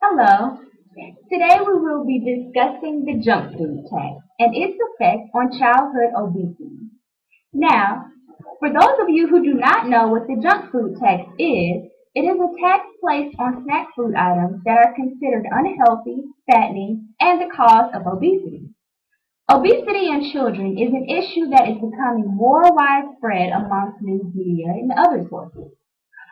Hello. Today we will be discussing the junk food tax and its effect on childhood obesity. Now, for those of you who do not know what the junk food tax is, it is a tax placed on snack food items that are considered unhealthy, fattening, and the cause of obesity. Obesity in children is an issue that is becoming more widespread amongst news media and other sources.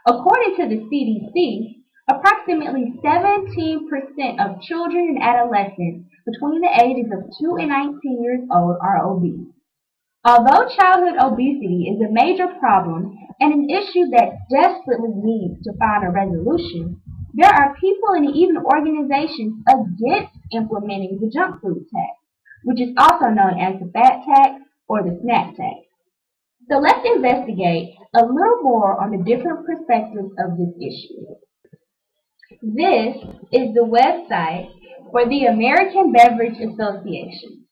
According to the CDC, approximately 17% of children and adolescents between the ages of 2 and 19 years old are obese. Although childhood obesity is a major problem and an issue that desperately needs to find a resolution, there are people and even organizations against implementing the junk food tax, which is also known as the fat tax or the snack tax. So let's investigate a little more on the different perspectives of this issue. This is the website for the American Beverage Association.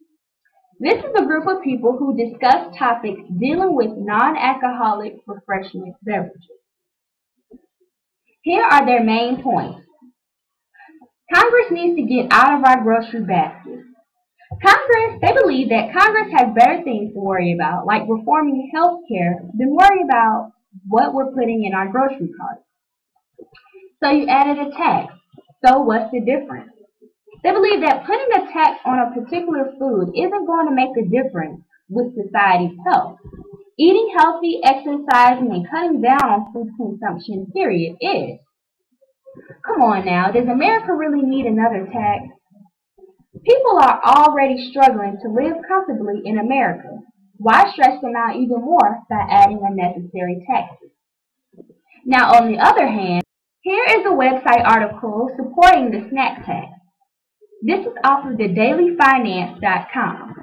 This is a group of people who discuss topics dealing with non-alcoholic refreshment beverages. Here are their main points. Congress needs to get out of our grocery basket. They believe that Congress has better things to worry about, like reforming health care, than worry about what we're putting in our grocery carts. So you added a tax. So what's the difference? They believe that putting a tax on a particular food isn't going to make a difference with society's health. Eating healthy, exercising, and cutting down on food consumption, period, is. Come on now, does America really need another tax? People are already struggling to live comfortably in America. Why stress them out even more by adding unnecessary taxes? Now, on the other hand, here is a website article supporting the snack tax. This is off of the dailyfinance.com.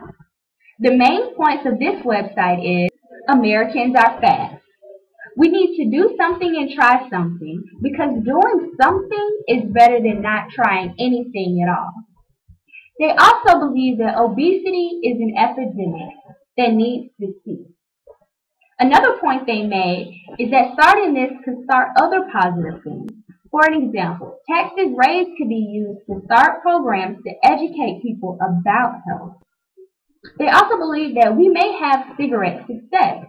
The main points of this website is Americans are fat. We need to do something and try something because doing something is better than not trying anything at all. They also believe that obesity is an epidemic that needs to cease. Another point they made is that starting this could start other positive things. For an example, taxes raised could be used to start programs to educate people about health. They also believe that we may have cigarette success.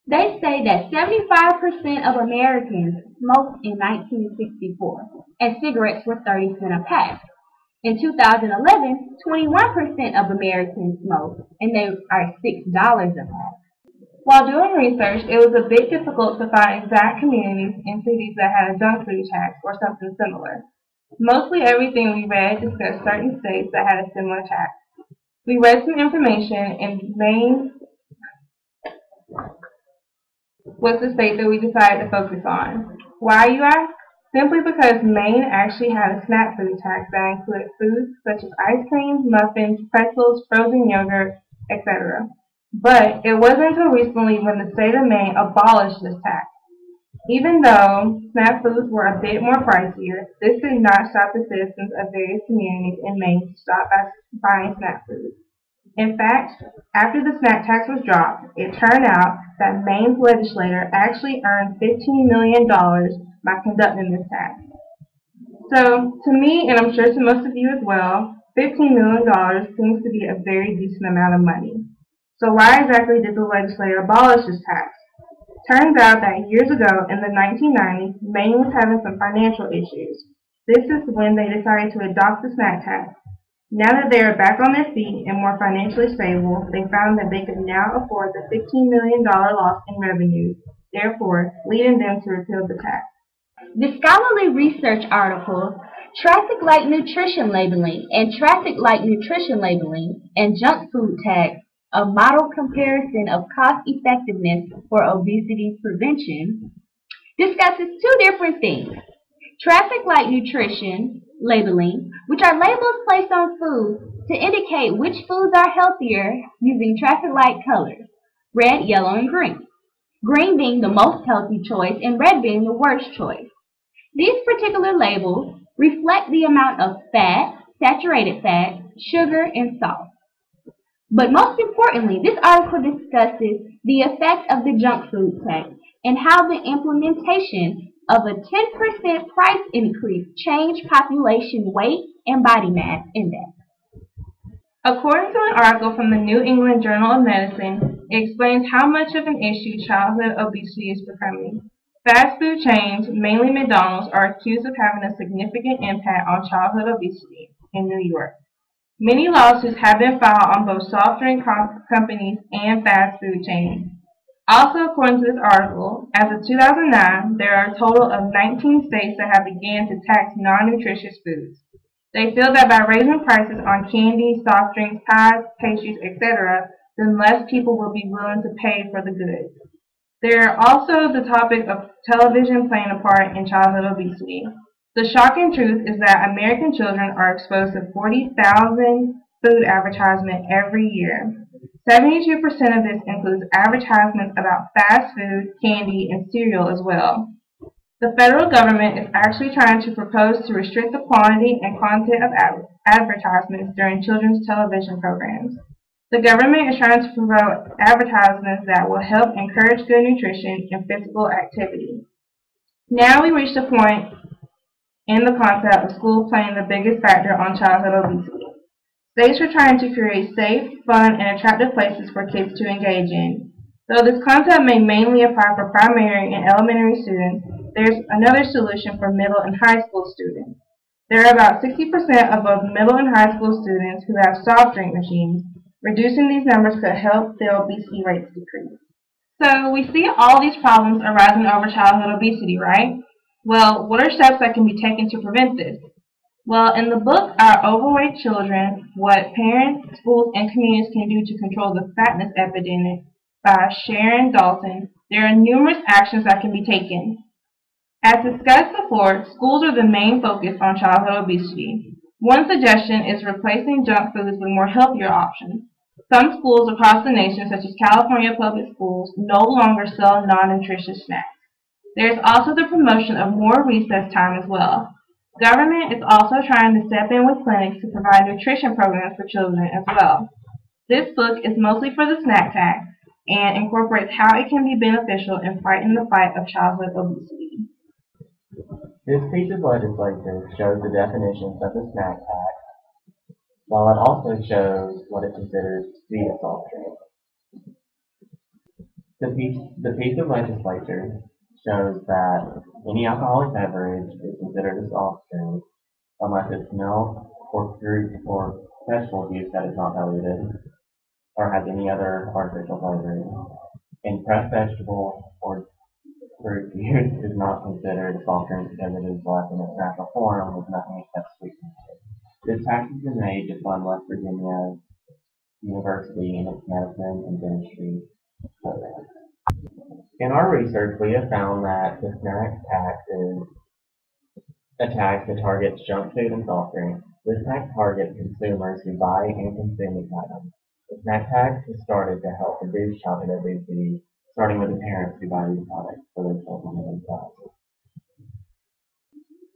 They say that 75% of Americans smoked in 1964, and cigarettes were 30 cents a pack. In 2011, 21% of Americans smoked, and they are $6 a pack. While doing research, it was a bit difficult to find exact communities and cities that had a junk food tax or something similar. Mostly everything we read discussed certain states that had a similar tax. We read some information, and Maine was the state that we decided to focus on. Why, you ask? Simply because Maine actually had a snack food tax that included foods such as ice cream, muffins, pretzels, frozen yogurt, etc. But it wasn't until recently when the state of Maine abolished this tax. Even though snack foods were a bit more pricier, this did not stop the citizens of various communities in Maine to stop buying snack foods. In fact, after the snack tax was dropped, it turned out that Maine's legislature actually earned $15 million by conducting this tax. So, to me, and I'm sure to most of you as well, $15 million seems to be a very decent amount of money. So why exactly did the legislature abolish this tax? Turns out that years ago, in the 1990s, Maine was having some financial issues. This is when they decided to adopt the snack tax. Now that they are back on their feet and more financially stable, they found that they could now afford the $15 million loss in revenues, therefore leading them to repeal the tax. The scholarly research article, Traffic Light Nutrition Labeling and Traffic Light Nutrition Labeling and Junk Food Tax, a model comparison of cost effectiveness for obesity prevention, discusses two different things. Traffic light nutrition labeling, which are labels placed on foods to indicate which foods are healthier using traffic light colors, red, yellow, and green. Green being the most healthy choice and red being the worst choice. These particular labels reflect the amount of fat, saturated fat, sugar, and salt. But most importantly, this article discusses the effect of the junk food tax and how the implementation of a 10% price increase change population weight and body mass index? According to an article from the New England Journal of Medicine, it explains how much of an issue childhood obesity is becoming. Fast food chains, mainly McDonald's, are accused of having a significant impact on childhood obesity in New York. Many lawsuits have been filed on both soft drink companies and fast food chains. Also, according to this article, as of 2009, there are a total of 19 states that have begun to tax non-nutritious foods. They feel that by raising prices on candy, soft drinks, pies, pastries, etc., then less people will be willing to pay for the goods. There are also the topic of television playing a part in childhood obesity. The shocking truth is that American children are exposed to 40,000 food advertisements every year. 72% of this includes advertisements about fast food, candy, and cereal as well. The federal government is actually trying to propose to restrict the quantity and content of advertisements during children's television programs. The government is trying to promote advertisements that will help encourage good nutrition and physical activity. Now we reach the point in the concept of school playing the biggest factor on childhood obesity. States are trying to create safe, fun, and attractive places for kids to engage in. Though this concept may mainly apply for primary and elementary students, there's another solution for middle and high school students. There are about 60% of both middle and high school students who have soft drink machines. Reducing these numbers could help the obesity rates decrease. So we see all these problems arising over childhood obesity, right? Well, what are steps that can be taken to prevent this? Well, in the book, Our Overweight Children, What Parents, Schools, and Communities Can Do to Control the Fatness Epidemic by Sharon Dalton, there are numerous actions that can be taken. As discussed before, schools are the main focus on childhood obesity. One suggestion is replacing junk foods with more healthier options. Some schools across the nation, such as California Public Schools, no longer sell non-nutritious snacks. There is also the promotion of more recess time as well. Government is also trying to step in with clinics to provide nutrition programs for children as well. This book is mostly for the snack tax and incorporates how it can be beneficial in fighting the fight of childhood obesity. This piece of legislation shows the definitions of the snack tax, while it also shows what it considers to be a soft drink. The piece of legislation shows that any alcoholic beverage is considered a soft drink unless it's milk or fruit or vegetable juice that is not diluted or has any other artificial flavoring. And pressed vegetable or fruit juice is not considered a soft drink because it is left in its natural form with nothing except sweeteners. This tax has been made to fund West Virginia University in its medicine and dentistry program. In our research, we have found that the snack tax is a tax that targets junk food and soft drinks. This tax targets consumers who buy and consume these items. The snack tax is started to help reduce childhood obesity, starting with the parents who buy these products for their children and themselves.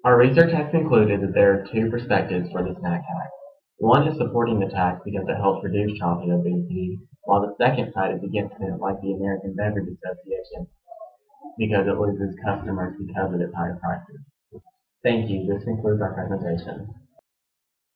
Our research has concluded that there are two perspectives for the snack tax. One is supporting the tax because it helps reduce childhood obesity, while the second side is against it, like the American Beverage Association, because it loses customers because of its higher prices. Thank you. This concludes our presentation.